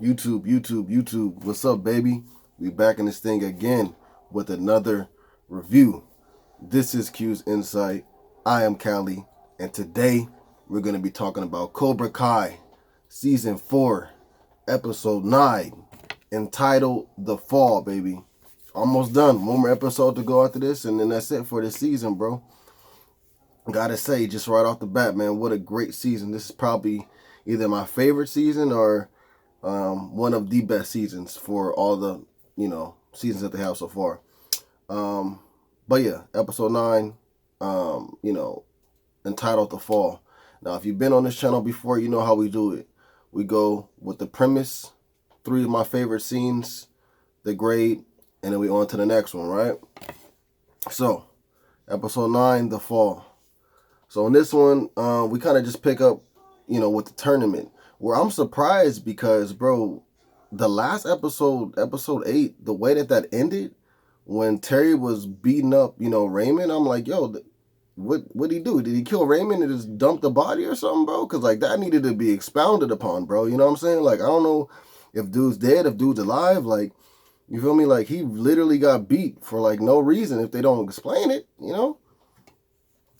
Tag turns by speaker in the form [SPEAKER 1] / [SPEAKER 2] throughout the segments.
[SPEAKER 1] YouTube. What's up, baby? We back in this thing again with another review. This is Q's Insight. I am Callie, and today we're going to be talking about Cobra Kai Season 4, Episode 9, entitled The Fall, baby. Almost done. One more episode to go after this, and then that's it for this season, bro. Gotta say, just right off the bat, man, what a great season. This is probably either my favorite season or one of the best seasons for all the, seasons that they have so far. But yeah, episode 9, entitled The Fall. Now, if you've been on this channel before, you know how we do it. We go with the premise, 3 of my favorite scenes, the grade, and then we on to the next one, right? So, episode 9, The Fall. So in this one, we kind of just pick up, with the tournament. Where I'm surprised because, bro, the last episode, episode 8, the way that ended, when Terry was beating up, Raymond, I'm like, yo, what did he do? Did he kill Raymond and just dump the body or something, bro? Because, that needed to be expounded upon, bro. You know what I'm saying? I don't know if dude's dead, if dude's alive. You feel me? He literally got beat for, no reason if they don't explain it,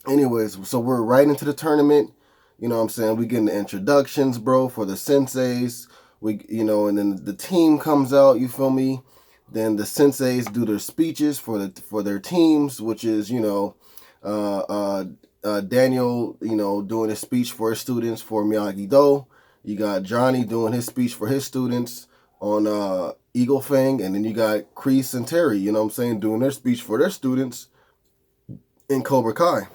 [SPEAKER 1] Anyways, so we're right into the tournament. You know what I'm saying? We getting the introductions, bro, for the senseis. And then the team comes out, you feel me? Then the senseis do their speeches for their teams, which is, Daniel, doing his speech for his students for Miyagi-Do. You got Johnny doing his speech for his students on Eagle Fang. And then you got Kreese and Terry, doing their speech for their students in Cobra Kai.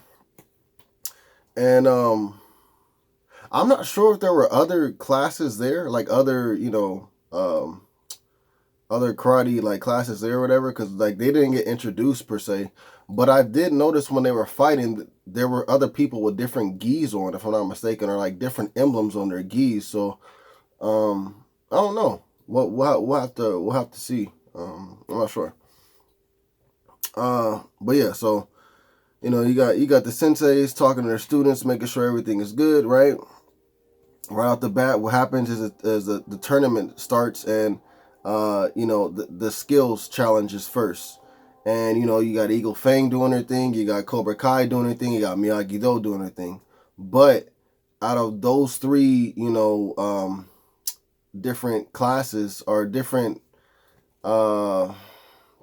[SPEAKER 1] And I'm not sure if there were other classes there, other, other karate classes there or whatever, because they didn't get introduced per se. But I did notice when they were fighting, there were other people with different gis on, if I'm not mistaken, or different emblems on their gis. So I don't know. We'll have to see. I'm not sure. But yeah, so. You got the senseis talking to their students, making sure everything is good, right? Right off the bat, what happens is the tournament starts, and the skills challenges first, and you got Eagle Fang doing their thing, you got Cobra Kai doing their thing, you got Miyagi-Do doing their thing. But out of those 3, different classes or different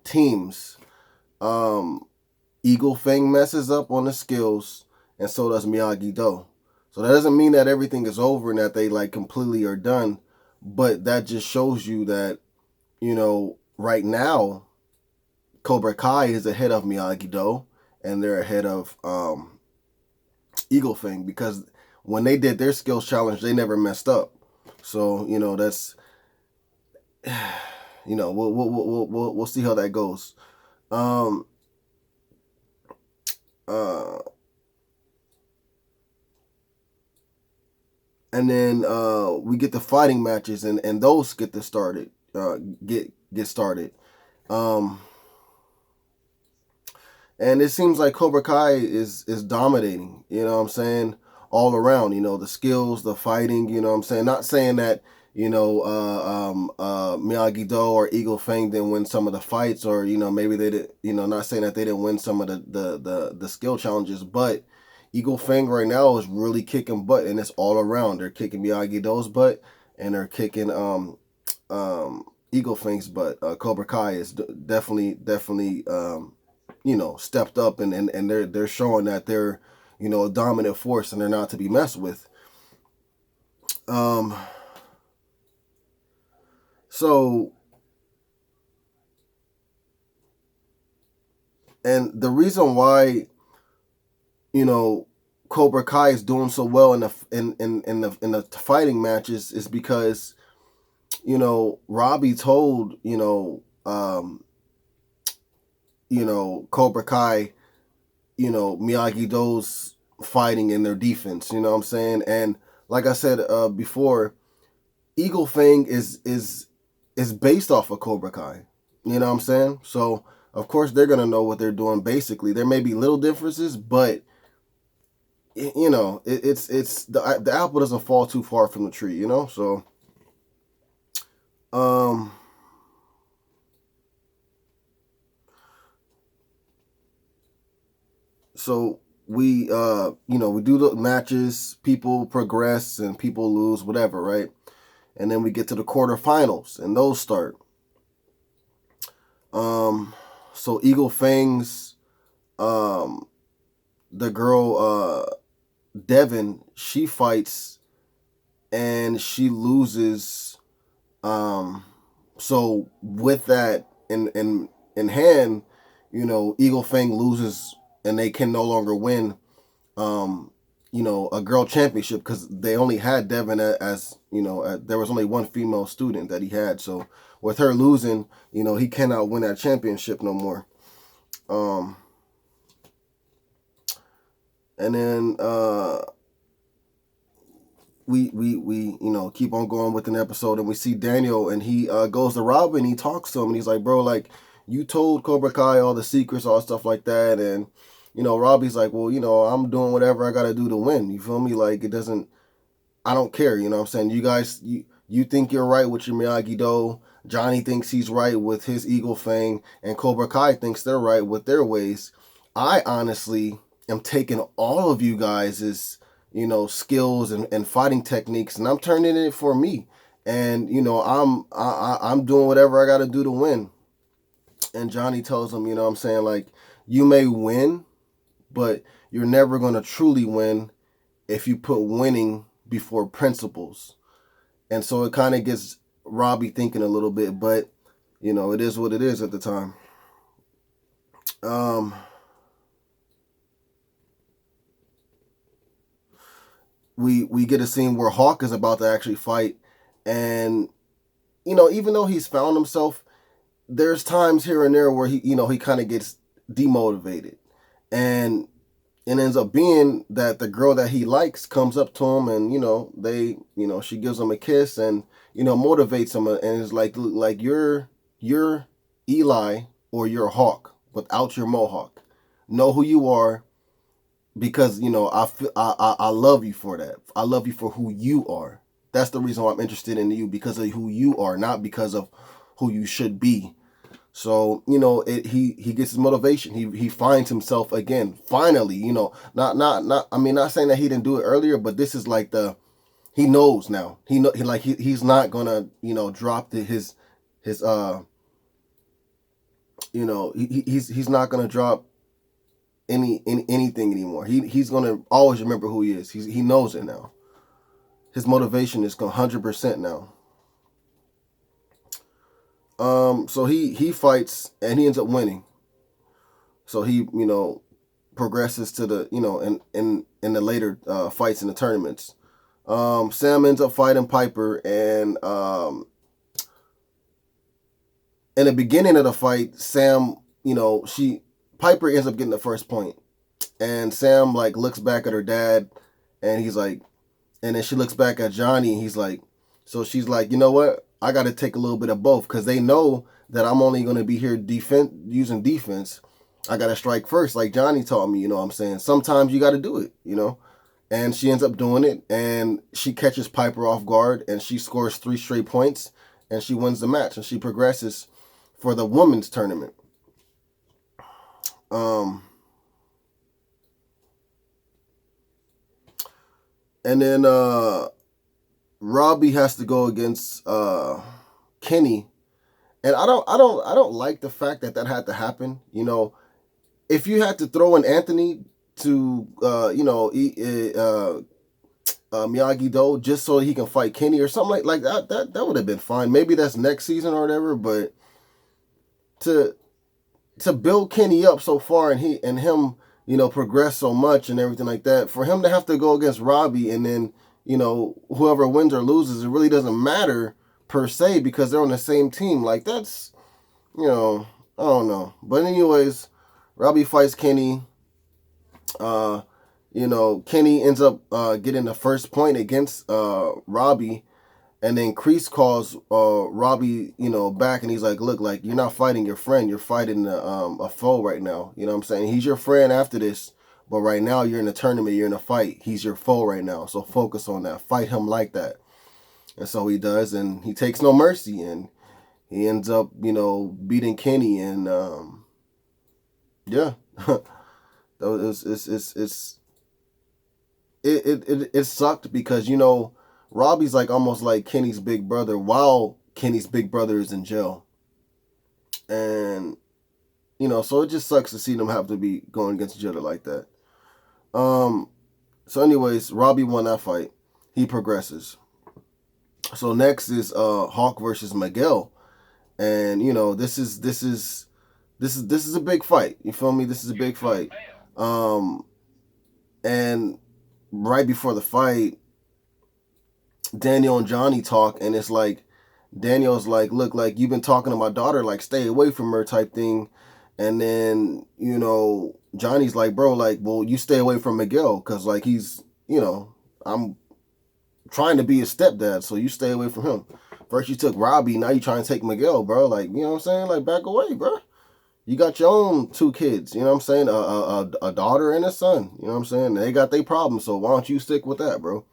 [SPEAKER 1] teams, Eagle Fang messes up on the skills, and so does Miyagi-Do. So that doesn't mean that everything is over and that they completely are done, but that just shows you that, right now, Cobra Kai is ahead of Miyagi-Do, and they're ahead of Eagle Fang, because when they did their skills challenge, they never messed up. So that's we'll see how that goes. And then we get the fighting matches, and those get started. And it seems like Cobra Kai is dominating. You know what I'm saying? All around. The skills, the fighting. You know what I'm saying? Not saying that Miyagi-Do or Eagle Fang didn't win some of the fights, or maybe they did. Not saying that they didn't win some of the skill challenges, but Eagle Fang right now is really kicking butt, and it's all around. They're kicking Miyagi-Do's butt, and they're kicking Eagle Fang's butt. Cobra Kai is definitely stepped up, and they're showing that they're a dominant force, and they're not to be messed with. So, and the reason why Cobra Kai is doing so well in the fighting matches is because Robbie told Cobra Kai Miyagi-Do's fighting in their defense. You know what I'm saying? And like I said before, Eagle Fang is based off of Cobra Kai. You know what I'm saying? So of course they're gonna know what they're doing. Basically, there may be little differences, but it's the apple doesn't fall too far from the tree. So Um, so we we do the matches, people progress and people lose, whatever, right? And then we get to the quarterfinals and those start. So Eagle Fangs, the girl Devin, she fights and she loses. So with that in hand, Eagle Fang loses and they can no longer win a girl championship because they only had Devin as there was only one female student that he had. So with her losing, he cannot win that championship no more. And then we keep on going with an episode, and we see Daniel, and he goes to Robbie and he talks to him, and he's like, bro, like, you told Cobra Kai all the secrets, all stuff like that, and Robbie's like, well, I'm doing whatever I gotta do to win. You feel me? Like, I don't care. You know what I'm saying? You guys, you think you're right with your Miyagi-Do. Johnny thinks he's right with his Eagle Fang, and Cobra Kai thinks they're right with their ways. I honestly am taking all of you guys' skills and fighting techniques, and I'm turning it for me. And I'm doing whatever I got to do to win. And Johnny tells him, I'm saying, like, you may win, but you're never going to truly win if you put winning before principles. And so it kind of gets Robbie thinking a little bit, but it is what it is at the time. We get a scene where Hawk is about to actually fight, and even though he's found himself, there's times here and there where he kind of gets demotivated, and it ends up being that the girl that he likes comes up to him, and she gives him a kiss and motivates him, and is like you're Eli or you're Hawk without your mohawk. Know who you are, because I love you for that. I love you for who you are. That's the reason why I'm interested in you, because of who you are, not because of who you should be. So he gets his motivation. He finds himself again. Finally, not. I mean, not saying that he didn't do it earlier, but this is like he knows now. He's not gonna drop his he's not gonna drop anything anymore. He's gonna always remember who he is. He knows it now. His motivation is 100% now. So he fights and he ends up winning. So he progresses to the in the later fights in the tournaments. Sam ends up fighting Piper, and in the beginning of the fight, Sam Piper ends up getting the first point, and Sam like looks back at her dad, and he's like, and then she looks back at Johnny, and he's like, so she's like, you know what? I got to take a little bit of both, because they know that I'm only going to be here using defense. I got to strike first, like Johnny taught me. What I'm saying? Sometimes you got to do it. And she ends up doing it, and she catches Piper off guard, and she scores 3 straight points, and she wins the match, and she progresses for the women's tournament. And then Robbie has to go against Kenny, and I don't like the fact that had to happen. If you had to throw in Anthony to Miyagi-Do just so he can fight Kenny or something like that would have been fine. Maybe that's next season or whatever, but to build Kenny up so far and him progress so much and everything like that, for him to have to go against Robbie, and then whoever wins or loses, it really doesn't matter per se, because they're on the same team. Like, that's I don't know. But anyways, Robbie fights Kenny. Kenny ends up getting the first point against Robbie, and then Kreese calls Robbie back, and he's like, look, like, you're not fighting your friend, you're fighting a foe right now. You know what I'm saying? He's your friend after this, but right now you're in a tournament, you're in a fight. He's your foe right now, so focus on that. Fight him like that. And so he does, and he takes no mercy, and he ends up, beating Kenny, and yeah, it sucked because Robbie's like almost like Kenny's big brother, while Kenny's big brother is in jail, and so it just sucks to see them have to be going against each other like that. So anyways, Robbie won that fight. He progresses. So next is Hawk versus Miguel. And this is a big fight. You feel me? This is a big fight. And right before the fight, Daniel and Johnny talk, and it's like Daniel's like, look, like, you've been talking to my daughter, like, stay away from her type thing. And then, Johnny's like, bro, like, well, you stay away from Miguel, because, like, he's, I'm trying to be his stepdad, so you stay away from him. First you took Robbie, now you trying to take Miguel, bro. Like, you know what I'm saying? Like, back away, bro. You got your own 2 kids, you know what I'm saying? A daughter and a son, you know what I'm saying? They got their problems, so why don't you stick with that, bro?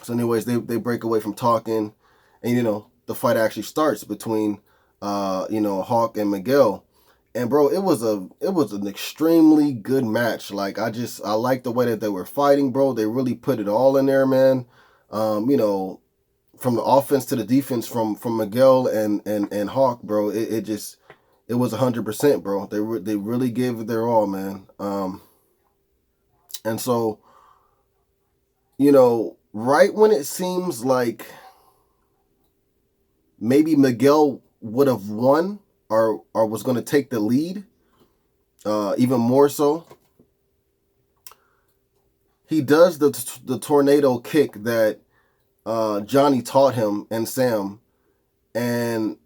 [SPEAKER 1] So anyways, they break away from talking, and, the fight actually starts between, Hawk and Miguel. And bro, it was an extremely good match. Like, I like the way that they were fighting, bro. They really put it all in there, man. From the offense to the defense, from Miguel and Hawk, bro. It was 100%, bro. They really gave it their all, man. And so, right when it seems like maybe Miguel would have won, or was going to take the lead, even more so, he does the tornado kick that Johnny taught him and Sam, and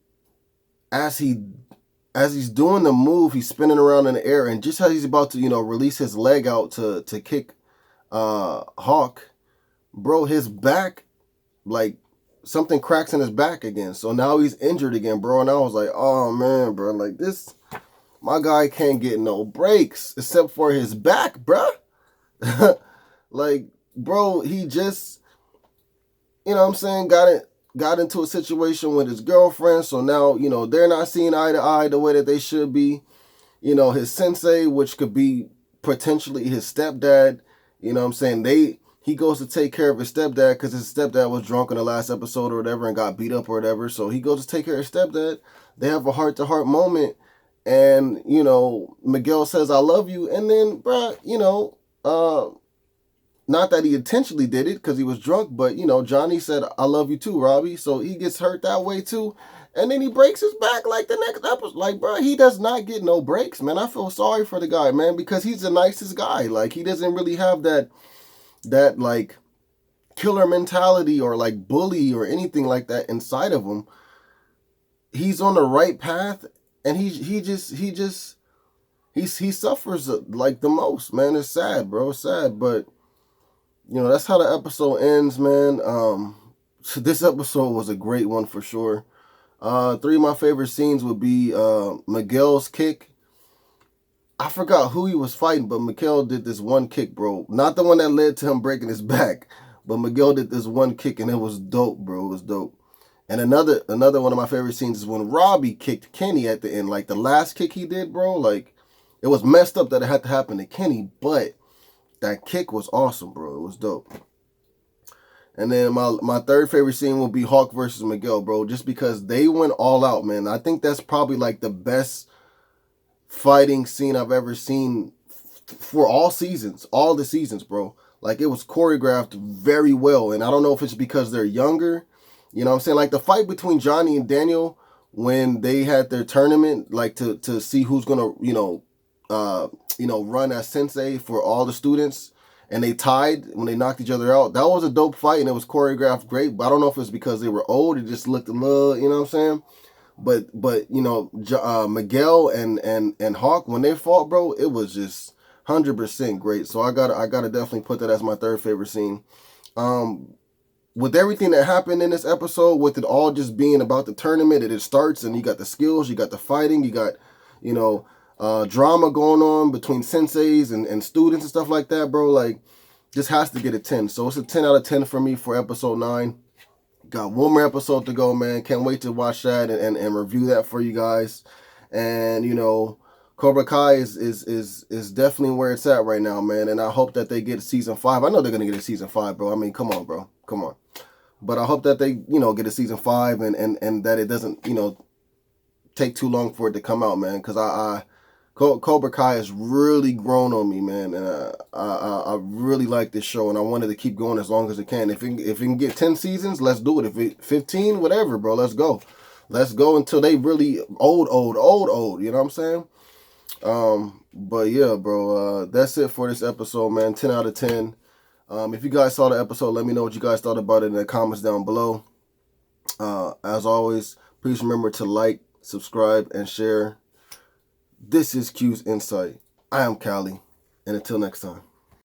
[SPEAKER 1] as he's doing the move, he's spinning around in the air, and just as he's about to release his leg out to kick Hawk, bro, his back, like, something cracks in his back again. So now he's injured again, bro. And I was like, oh, man, bro. Like, my guy can't get no breaks except for his back, bro. Like, bro, he just, what I'm saying, got into a situation with his girlfriend. So now, they're not seeing eye to eye the way that they should be. His sensei, which could be potentially his stepdad, what I'm saying, he goes to take care of his stepdad because his stepdad was drunk in the last episode or whatever and got beat up or whatever. So he goes to take care of his stepdad. They have a heart-to-heart moment. And, Miguel says, I love you. And then, bruh, not that he intentionally did it because he was drunk, but, Johnny said, I love you too, Robbie. So he gets hurt that way too. And then he breaks his back like the next episode. Like, bro, he does not get no breaks, man. I feel sorry for the guy, man, because he's the nicest guy. Like, he doesn't really have that like killer mentality or like bully or anything like that inside of him. He's on the right path, and he suffers like the most, man. It's sad, bro. It's sad, but that's how the episode ends, man. This episode was a great one for sure. 3 of my favorite scenes would be Miguel's kick. I forgot who he was fighting, but Miguel did this one kick, bro. Not the one that led to him breaking his back, but Miguel did this one kick, and it was dope, bro. It was dope. And another one of my favorite scenes is when Robbie kicked Kenny at the end. Like, the last kick he did, bro, like, it was messed up that it had to happen to Kenny, but that kick was awesome, bro. It was dope. And then my third favorite scene will be Hawk versus Miguel, bro, just because they went all out, man. I think that's probably, like, the best fighting scene I've ever seen for all the seasons, bro. Like, it was choreographed very well, and I don't know if it's because they're younger, what I'm saying? Like, the fight between Johnny and Daniel when they had their tournament, like, to see who's gonna run as sensei for all the students, and they tied when they knocked each other out. That was a dope fight, and it was choreographed great, but I don't know if it's because they were old. It just looked a little, you know what I'm saying? But Miguel and Hawk, when they fought, bro, it was just 100% great. So I gotta definitely put that as my third favorite scene. With everything that happened in this episode, with it all just being about the tournament, it starts, and you got the skills, you got the fighting, you got drama going on between senseis and students and stuff like that, bro. Like, this has to get a 10. So it's a 10 out of 10 for me for episode 9. Got one more episode to go, man. Can't wait to watch that and review that for you guys. And, you know, Cobra Kai is definitely where it's at right now, man. And I hope that they get season 5. I know they're going to get a season 5, bro. I mean, come on, bro. Come on. But I hope that they, you know, get a season 5 and that it doesn't, you know, take too long for it to come out, man. Because Cobra Kai has really grown on me, man. And I really like this show, and I wanted to keep going as long as it can. If it can get 10 seasons, let's do it. If it 15, whatever, bro, let's go. Let's go until they really old. You know what I'm saying? But yeah, bro, that's it for this episode, man. 10 out of 10. If you guys saw the episode, let me know what you guys thought about it in the comments down below. As always, please remember to like, subscribe, and share. This is Q's Insight. I am Callie, and until next time.